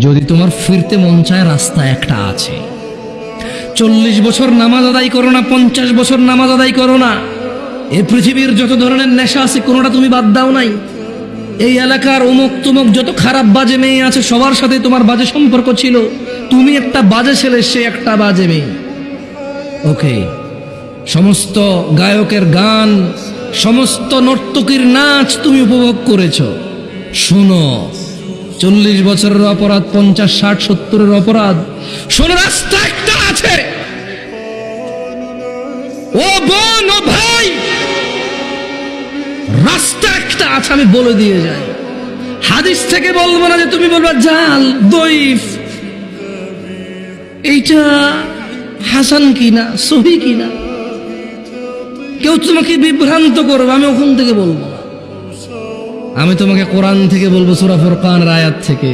যদি তোমার ফিরতে মন চায়, রাস্তা একটা আছে। 40 বছর নামাজ আদায় করো না, 50 বছর নামাজ আদায় করো না, এই পৃথিবীর যত ধরনের নেশা আছে কোনোটা তুমি বাদ দাও নাই। এই এলাকার অমুক তুমুক যত খারাপ বাজে মেয়ে আছে সবার সাথে তোমার বাজে সম্পর্ক ছিল, তুমি একটা বাজে ছেলে, সে একটা বাজে মেয়ে। ওকে, সমস্ত গায়কের গান, সমস্ত নর্তকীর নাচ তুমি উপভোগ করেছো। শোনো, 40 বছরের অপরাধ, 50, 60, 70-এর অপরাধ, শোনো, রাস্তা একটা আছে। ও বোন, ও ভাই, রাস্তা একটা আছে, আমি বলে দিয়ে যাই। হাদিস থেকে বলবো না যে তুমি বলবা জাল, দইফ, এইটা হাসান কিনা, সহি কিনা, কেউ তোমাকে বিভ্রান্ত করবে, আমি ওখান থেকে বলবো। আমি তোমাকে কোরআন থেকে বলবো, সূরা ফুরকানের আয়াত থেকে।